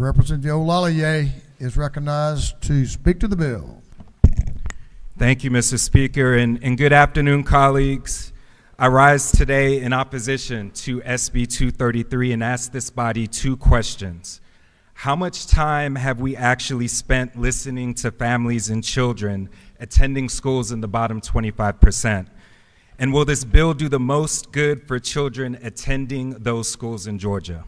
Representative Olaleye is recognized to speak to the bill. Thank you, Mr. Speaker, and good afternoon, colleagues. I rise today in opposition to SB 233 and ask this body two questions. How much time have we actually spent listening to families and children attending schools in the bottom 25%? And will this bill do the most good for children attending those schools in Georgia?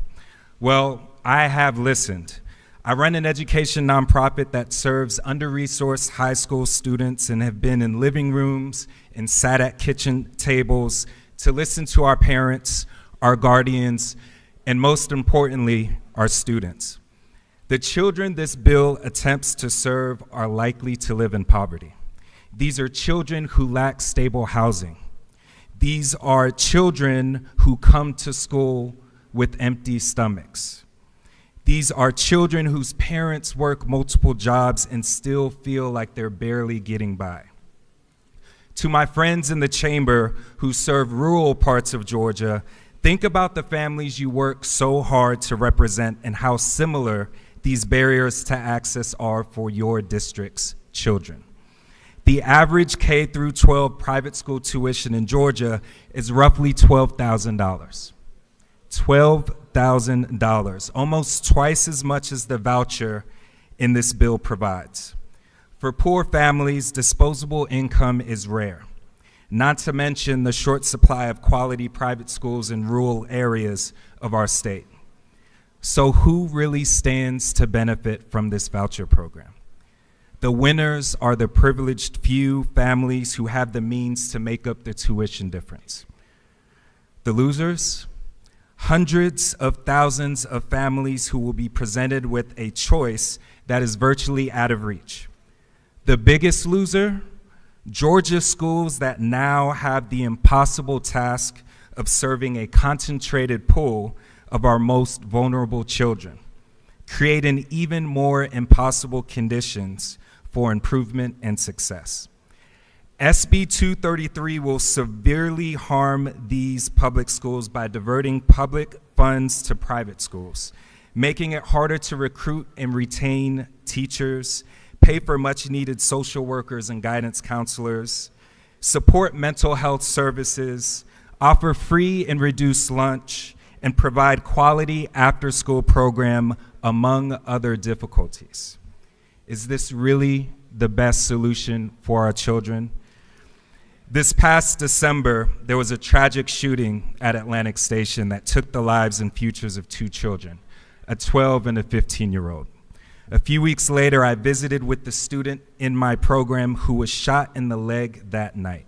Well, I have listened. I run an education nonprofit that serves under-resourced high school students and have been in living rooms and sat at kitchen tables to listen to our parents, our guardians, and most importantly, our students. The children this bill attempts to serve are likely to live in poverty. These are children who lack stable housing. These are children who come to school with empty stomachs. These are children whose parents work multiple jobs and still feel like they're barely getting by. To my friends in the chamber who serve rural parts of Georgia, think about the families you work so hard to represent and how similar these barriers to access are for your district's children. The average K through 12 private school tuition in Georgia is roughly $12,000. $12,000, almost twice as much as the voucher in this bill provides. For poor families, disposable income is rare, not to mention the short supply of quality private schools in rural areas of our state. So who really stands to benefit from this voucher program? The winners are the privileged few families who have the means to make up the tuition difference. The losers? Hundreds of thousands of families who will be presented with a choice that is virtually out of reach. The biggest loser? Georgia schools that now have the impossible task of serving a concentrated pool of our most vulnerable children, creating even more impossible conditions for improvement and success. SB 233 will severely harm these public schools by diverting public funds to private schools, making it harder to recruit and retain teachers, pay for much needed social workers and guidance counselors, support mental health services, offer free and reduced lunch, and provide quality after-school program, among other difficulties. Is this really the best solution for our children? This past December, there was a tragic shooting at Atlantic Station that took the lives and futures of two children, a 12 and a 15-year-old. A few weeks later, I visited with the student in my program who was shot in the leg that night.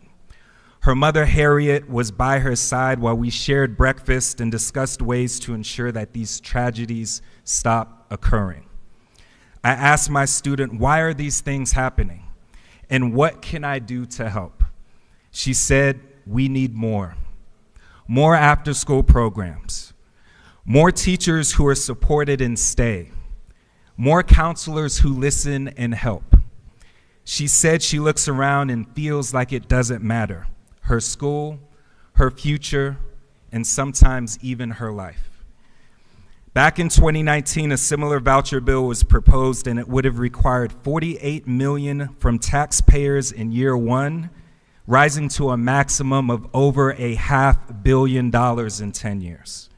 Her mother, Harriet, was by her side while we shared breakfast and discussed ways to ensure that these tragedies stop occurring. I asked my student, why are these things happening? And what can I do to help? She said, we need more. More after-school programs. More teachers who are supported and stay. More counselors who listen and help. She said she looks around and feels like it doesn't matter. Her school, her future, and sometimes even her life. Back in 2019, a similar voucher bill was proposed and it would have required $48 million from taxpayers in year one, rising to a maximum of over $500 million in 10 years.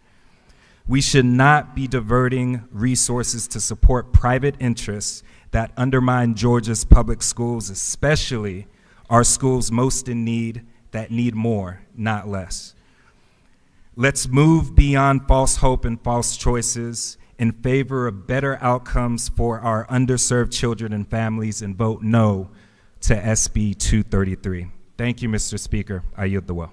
We should not be diverting resources to support private interests that undermine Georgia's public schools, especially our schools most in need that need more, not less. Let's move beyond false hope and false choices in favor of better outcomes for our underserved children and families and vote no to SB 233. Thank you, Mr. Speaker. I yield the will.